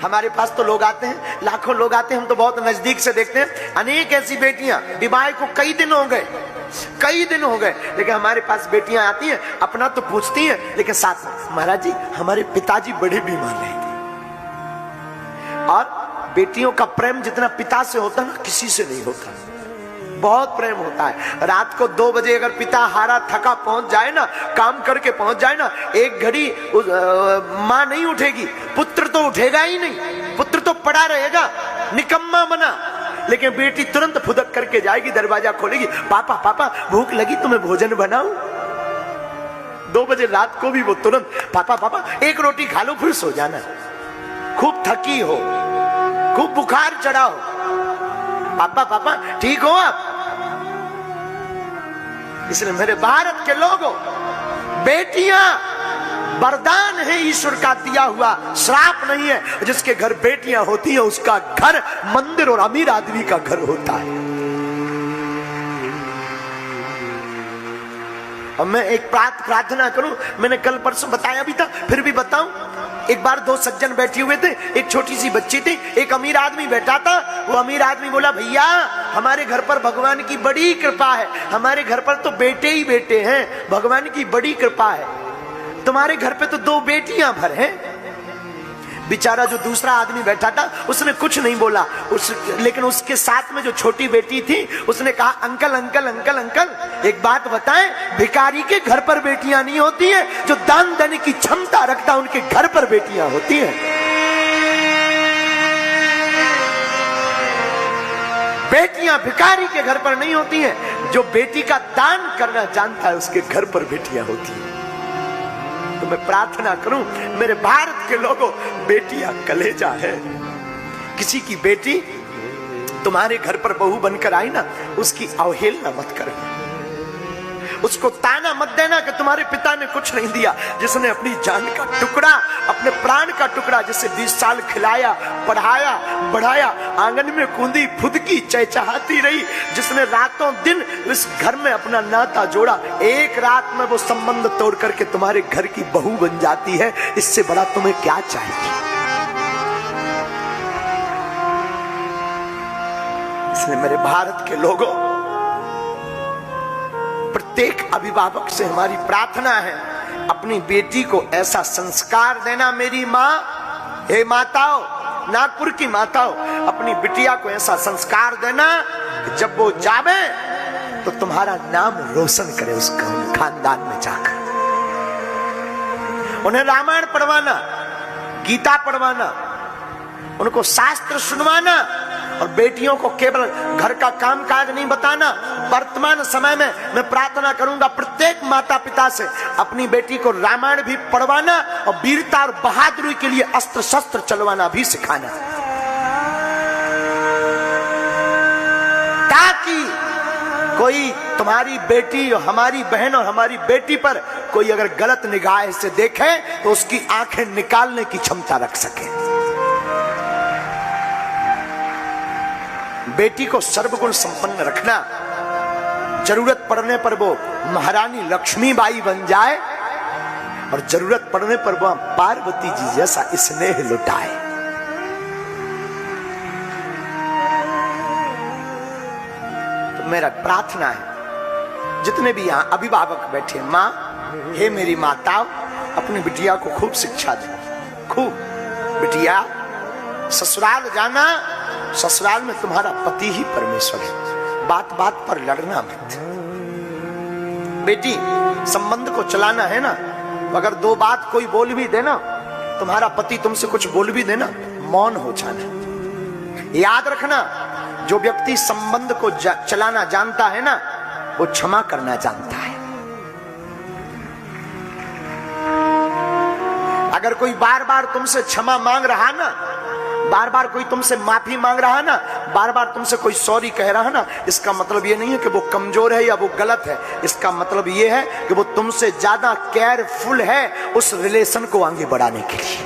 हमारे पास तो लोग आते हैं, लाखों लोग आते हैं, हम तो बहुत नजदीक से देखते हैं। अनेक ऐसी बेटियां, विवाह को कई दिन हो गए, लेकिन हमारे पास बेटियां आती हैं, अपना तो पूछती हैं, लेकिन साथ में महाराज जी हमारे पिताजी बड़े बीमार हैं। और बेटियों का प्रेम जितना पिता से होता है ना, किसी से नहीं होता, बहुत प्रेम होता है। रात को 2 बजे अगर पिता हारा थका पहुंच जाए ना, काम करके पहुंच जाए ना, एक घड़ी मां नहीं उठेगी, पुत्र तो उठेगा ही नहीं, पुत्र तो पड़ा रहेगा निकम्मा बना, लेकिन बेटी तुरंत फुदक करके जाएगी, दरवाजा खोलेगी, पापा पापा भूख लगी, तुम्हें भोजन बनाऊं। 2 बजे रात को भी वो तुरंत पापा पापा एक रोटी खा लो, फिर सो जाना। खूब थकी हो, खूब बुखार चढ़ा हो, पापा पापा ठीक हो आप। इसलिए मेरे भारत के लोगों, बेटियां वरदान है, ईश्वर का दिया हुआ, श्राप नहीं है। जिसके घर बेटियां होती हैं उसका घर मंदिर और अमीर आदमी का घर होता है। और मैं एक प्रार्थना करूं, मैंने कल परसों बताया भी था, फिर भी बताऊं। एक बार 2 सज्जन बैठे हुए थे, एक छोटी सी बच्ची थी, एक अमीर आदमी बैठा था। वो अमीर आदमी बोला, भैया हमारे घर पर भगवान की बड़ी कृपा है, हमारे घर पर तो बेटे ही बेटे हैं, भगवान की बड़ी कृपा है, तुम्हारे घर पे तो 2 बेटियां भर हैं। बेचारा जो दूसरा आदमी बैठा था उसने कुछ नहीं बोला, लेकिन उसके साथ में जो छोटी बेटी थी उसने कहा, अंकल अंकल अंकल अंकल एक बात बताएं, भिखारी के घर पर बेटियां नहीं होती हैं, जो दान देने की क्षमता रखता है उनके घर पर बेटियां होती हैं। बेटियां भिखारी के घर पर नहीं होती हैं, जो बेटी का दान करना जानता है उसके घर पर बेटियां होती हैं। तो मैं प्रार्थना करूं, मेरे भारत के लोगों, बेटियां कलेजा है। किसी की बेटी तुम्हारे घर पर बहू बनकर आई ना, उसकी अवहेलना मत करना, उसको ताना मत देना कि तुम्हारे पिता ने कुछ नहीं दिया। जिसने अपनी जान का टुकड़ा, अपने प्राण का टुकड़ा, जिसे 20 साल खिलाया, पढ़ाया, बढ़ाया, आंगन में कूदी फुदकी चहचहाती रही, जिसने रातों दिन इस घर में अपना नाता जोड़ा, एक रात में वो संबंध तोड़ करके तुम्हारे घर की बहू बन जाती है, इससे बड़ा तुम्हें क्या चाहिए। इसलिए मेरे भारत के लोगों, प्रत्येक अभिभावक से हमारी प्रार्थना है, अपनी बेटी को ऐसा संस्कार देना। मेरी माँ, हे माताओं, नागपुर की माताओं, अपनी बिटिया को ऐसा संस्कार देना कि जब वो जावे तो तुम्हारा नाम रोशन करे उस खानदान में जाकर। उन्हें रामायण पढ़वाना, गीता पढ़वाना, उनको शास्त्र सुनवाना, और बेटियों को केवल घर का कामकाज नहीं बताना। वर्तमान समय में मैं प्रार्थना करूंगा प्रत्येक माता पिता से, अपनी बेटी को रामायण भी पढ़वाना और वीरता और बहादुरी के लिए अस्त्र शस्त्र चलवाना भी सिखाना, ताकि कोई तुम्हारी बेटी और हमारी बहन और हमारी बेटी पर कोई अगर गलत निगाह से देखे तो उसकी आंखें निकालने की क्षमता रख सके। बेटी को सर्वगुण संपन्न रखना, जरूरत पड़ने पर वो महारानी लक्ष्मीबाई बन जाए और जरूरत पड़ने पर वो पार्वती जी जैसा स्नेह लुटाए। तो मेरा प्रार्थना है, जितने भी यहां अभिभावक बैठे, मां, हे मेरी माताओं, अपनी बिटिया को खूब शिक्षा दे, खूब। बिटिया, ससुराल जाना, ससुराल में तुम्हारा पति ही परमेश्वर है, बात बात पर लड़ना मत। बेटी, संबंध को चलाना है ना, अगर 2 बात कोई बोल भी देना, तुम्हारा पति तुमसे कुछ बोल भी देना, मौन हो जाना। याद रखना, जो व्यक्ति संबंध को चलाना जानता है ना, वो क्षमा करना जानता है। अगर कोई बार बार तुमसे क्षमा मांग रहा ना, बार बार कोई तुमसे माफी मांग रहा ना, बार बार तुमसे कोई सॉरी कह रहा ना, इसका मतलब ये नहीं है कि वो कमजोर है या वो गलत है। इसका मतलब ये है कि वो तुमसे ज्यादा केयरफुल है उस रिलेशन को आगे बढ़ाने के लिए।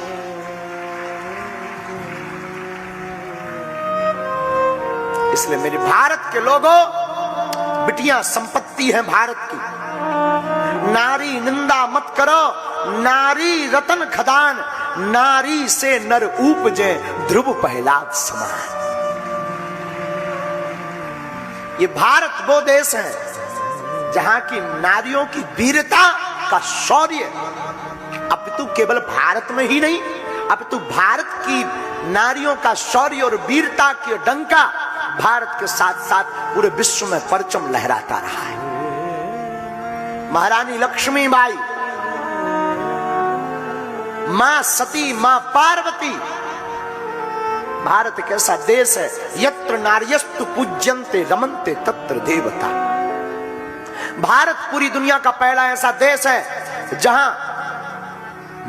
इसलिए मेरे भारत के लोगों, बिटियां संपत्ति है भारत की। नारी निंदा मत करो, नारी रतन खदान। नारी से नर उपजे ध्रुव प्रहलाद समान। ये भारत वो देश है जहां की नारियों की वीरता का शौर्य अपितु केवल भारत में ही नहीं, अपितु भारत की नारियों का शौर्य और वीरता की डंका भारत के साथ साथ पूरे विश्व में परचम लहराता रहा है। महारानी लक्ष्मीबाई, मां सती, मां पार्वती। भारत एक ऐसा देश है यत्र नार्यस्तु पूज्यन्ते रमन्ते तत्र देवता। भारत पूरी दुनिया का पहला ऐसा देश है जहां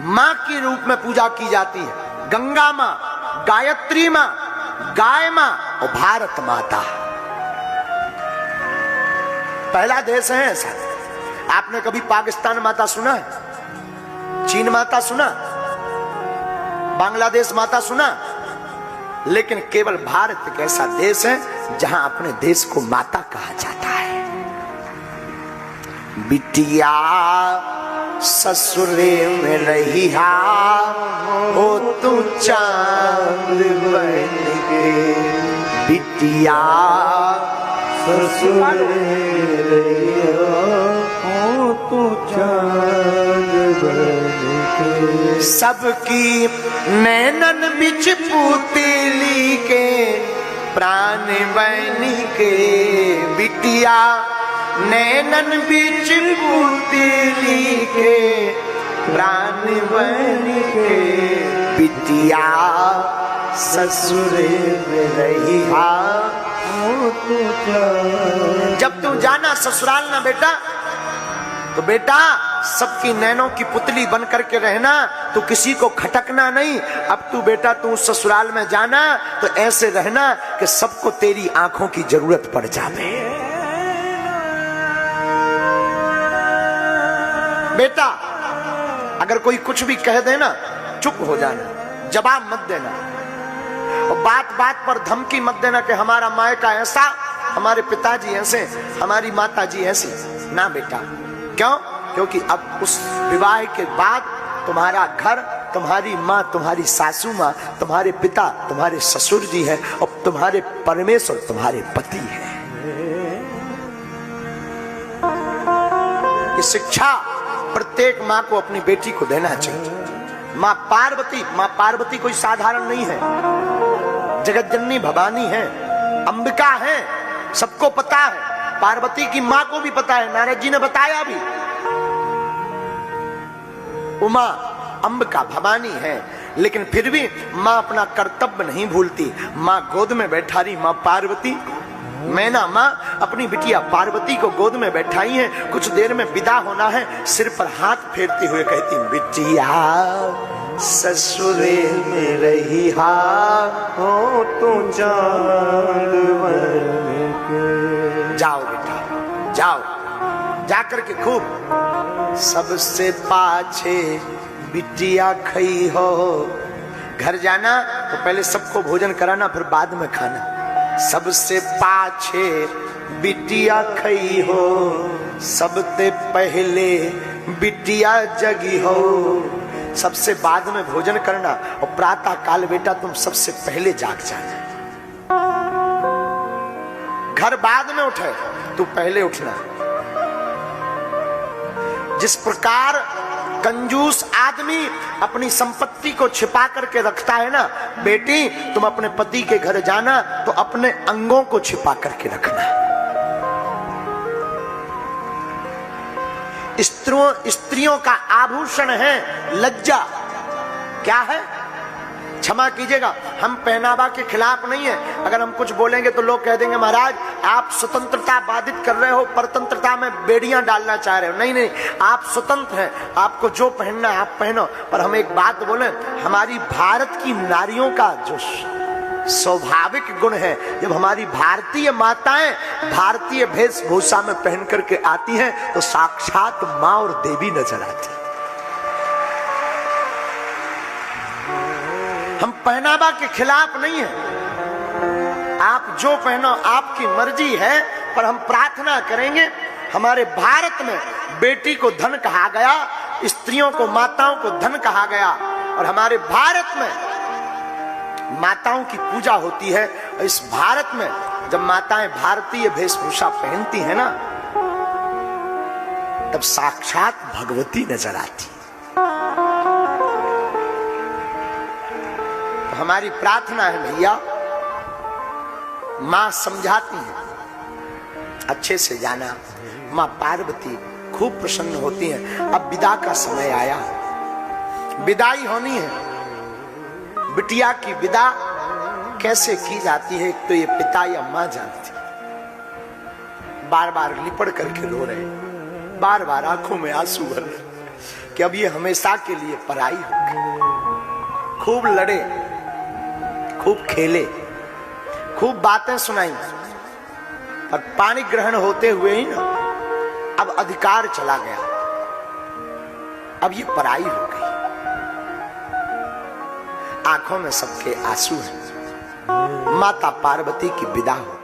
मां के रूप में पूजा की जाती है। गंगा मां, गायत्री मां, गाय मां और भारत माता। पहला देश है ऐसा। आपने कभी पाकिस्तान माता सुना है? चीन माता सुना? बांग्लादेश माता सुना? लेकिन केवल भारत एक ऐसा देश है जहां अपने देश को माता कहा जाता है। बिटिया ससुरे में रहिया हो तू चांद बन के, बिटिया ससुरे में रहिया हो तू चांद बन के। सबकी नैनन बिच पुतली के प्राण बन के, बिटिया नैनन बिच पुतली के प्राण बन के, बिटिया ससुरे में रहिया हो तू जाना। जब तू जाना ससुराल ना बेटा, तो बेटा सबकी नैनों की पुतली बन करके रहना, तो किसी को खटकना नहीं। अब तू बेटा तू ससुराल में जाना तो ऐसे रहना कि सबको तेरी आंखों की जरूरत पड़ जाए। बेटा अगर कोई कुछ भी कह देना चुप हो जाना, जवाब मत देना, और बात बात पर धमकी मत देना कि हमारा मायका ऐसा, हमारे पिताजी ऐसे, हमारी माताजी ऐसी। ना बेटा, क्यों? क्योंकि अब उस विवाह के बाद तुम्हारा घर, तुम्हारी माँ, तुम्हारी सासू माँ, तुम्हारे पिता, तुम्हारे ससुर जी है, और तुम्हारे परमेश्वर तुम्हारे पति है। ये शिक्षा प्रत्येक माँ को अपनी बेटी को देना चाहिए। माँ पार्वती कोई साधारण नहीं है, जगत जननी भवानी है, अंबिका है, सबको पता है। पार्वती की माँ को भी पता है, नारद जी ने बताया भी। उमा अंबिका भवानी है, लेकिन फिर भी माँ अपना कर्तव्य नहीं भूलती। माँ गोद में बैठा रही, माँ पार्वती, मैना माँ अपनी बिटिया पार्वती को गोद में बैठाई है। कुछ देर में विदा होना है, सिर पर हाथ फेरते हुए कहती, बिटिया ससुरे में रहिया हो तो चांद बन के। जाओ बेटा जाओ, जाकर के खूब सबसे पाछे बिटिया खई हो। घर जाना तो पहले सबको भोजन कराना, फिर बाद में खाना। सबसे पाछे बिटिया खई हो, सबसे पहले बिटिया जगी हो। सबसे बाद में भोजन करना, और प्रातः काल बेटा तुम सबसे पहले जाग जाना। घर बाद में उठे, तू पहले उठना। जिस प्रकार कंजूस आदमी अपनी संपत्ति को छिपा करके रखता है ना, बेटी तुम अपने पति के घर जाना तो अपने अंगों को छिपा करके रखना। स्त्रियों का आभूषण है लज्जा। क्या है? क्षमा कीजिएगा, हम पहनावा के खिलाफ नहीं है। अगर हम कुछ बोलेंगे तो लोग कह देंगे महाराज आप स्वतंत्रता बाधित कर रहे हो, परतंत्रता में बेड़ियां डालना चाह रहे हो। नहीं नहीं, आप स्वतंत्र हैं, आपको जो पहनना है आप पहनो। पर हम एक बात बोले, हमारी भारत की नारियों का जो स्वाभाविक गुण है, जब हमारी भारतीय माताएं भारतीय वेशभूषा में पहन करके आती हैं तो साक्षात माँ और देवी नजर आती। हम पहनावा के खिलाफ नहीं है, आप जो पहनो आपकी मर्जी है। पर हम प्रार्थना करेंगे, हमारे भारत में बेटी को धन कहा गया, स्त्रियों को, माताओं को धन कहा गया। और हमारे भारत में माताओं की पूजा होती है। और इस भारत में जब माताएं भारतीय वेशभूषा पहनती हैं ना, तब साक्षात भगवती नजर आती। तो हमारी प्रार्थना है भैया, मां समझाती है, अच्छे से जाना। मां पार्वती खूब प्रसन्न होती हैं। अब विदा का समय आया, विदाई होनी है। बिटिया की विदा कैसे की जाती है, एक तो ये पिता या मां जानती। बार बार लिपट करके रो रहे, बार बार आंखों में आंसू भर रहे कि अब ये हमेशा के लिए पराई हो गई। खूब लड़े, खूब खेले, खूब बातें सुनाई, पर पानी ग्रहण होते हुए ही ना अब अधिकार चला गया, अब ये पराई हो गई। आंखों में सबके आंसू हैं। माता पार्वती की विदा हो